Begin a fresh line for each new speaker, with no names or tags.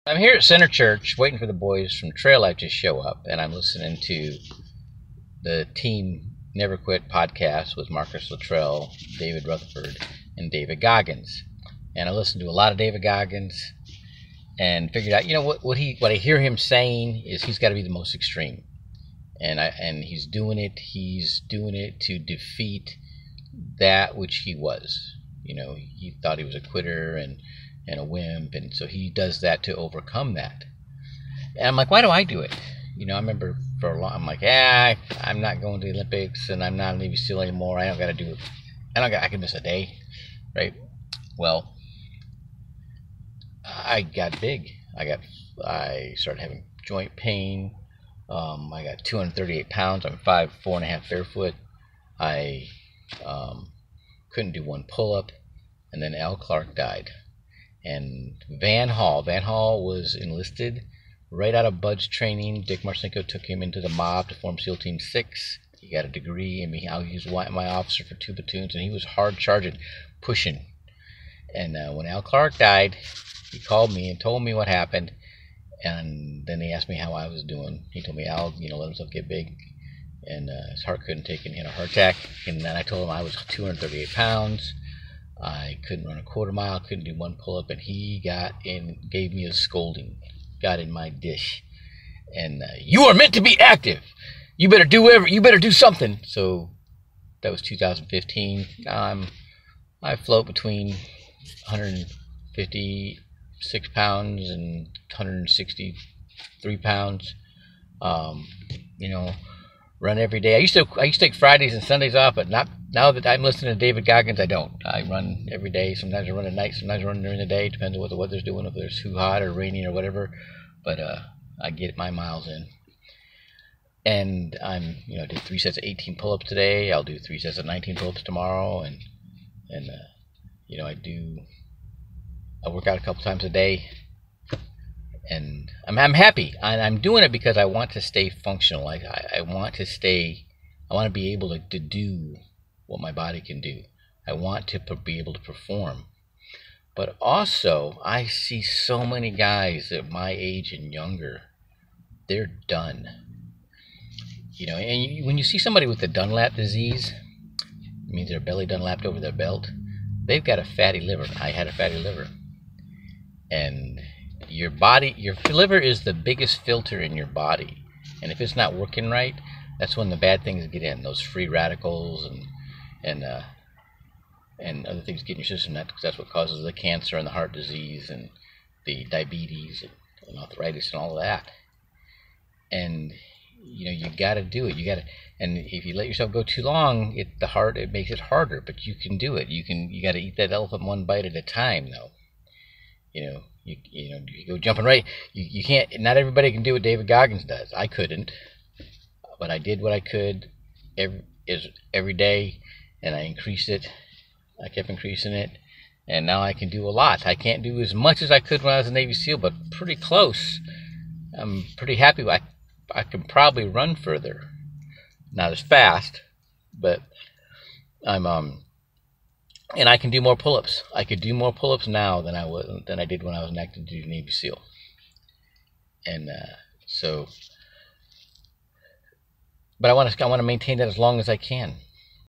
I'm here at Center Church waiting for the boys from Trail Life to show up, and I'm listening to the Team Never Quit podcast with Marcus Luttrell, David Rutherford, and David Goggins. And I listened to a lot of David Goggins and figured out, what I hear him saying is he's got to be the most extreme, and he's doing it. He's doing it to defeat that which he was. He thought he was a quitter and a wimp, and so he does that to overcome that. And I'm like, why do I do it? I remember for a long, I'm like, I'm not going to the Olympics, and I'm not a Navy SEAL anymore. I don't got to do it. I can miss a day, right? Well, I got big. I started having joint pain. I got 238 pounds. I'm 5'4.5" barefoot. I couldn't do one pull-up, and then Al Clark died. And Van Hall was enlisted right out of Bud's training. Dick Marcinko took him into the mob to form SEAL Team 6. He got a degree. He was my officer for 2 platoons, and he was hard charging, pushing. And when Al Clark died, he called me and told me what happened. And then he asked me how I was doing. He told me Al, let himself get big, and his heart couldn't take it. He had a heart attack. And then I told him I was 238 pounds. I couldn't run a quarter mile, couldn't do one pull-up, and he gave me a scolding, got in my dish, and you are meant to be active. You better do something. So that was 2015. I float between 156 pounds and 163 pounds. Run every day. I used to take Fridays and Sundays off, but not now that I'm listening to David Goggins. I don't. I run every day. Sometimes I run at night. Sometimes I run during the day. Depends on what the weather's doing. If it's too hot or raining or whatever. But I get my miles in. And I did 3 sets of 18 pull-ups today. I'll do 3 sets of 19 pull-ups tomorrow. And I work out a couple times a day. And I'm happy. I'm doing it because I want to stay functional. I want to be able to do what my body can do. I want to be able to perform. But also, I see so many guys at my age and younger, they're done. And when you see somebody with the Dunlap disease, it means their belly Dunlapped over their belt. They've got a fatty liver. I had a fatty liver. And your liver is the biggest filter in your body, and if it's not working right, that's when the bad things get in. Those free radicals and other things get in your system. That's what causes the cancer and the heart disease and the diabetes and arthritis and all of that. And you got to do it. And if you let yourself go too long, it makes it harder. But you can do it. You got to eat that elephant one bite at a time, though. You go jumping right. You can't. Not everybody can do what David Goggins does. I couldn't, but I did what I could every day, and I increased it. I kept increasing it, and now I can do a lot. I can't do as much as I could when I was a Navy SEAL, but pretty close. I'm pretty happy. I can probably run further, not as fast, but I'm and I can do more pull-ups. I could do more pull-ups now than I did when I was an active duty Navy SEAL. And but I want to maintain that as long as I can.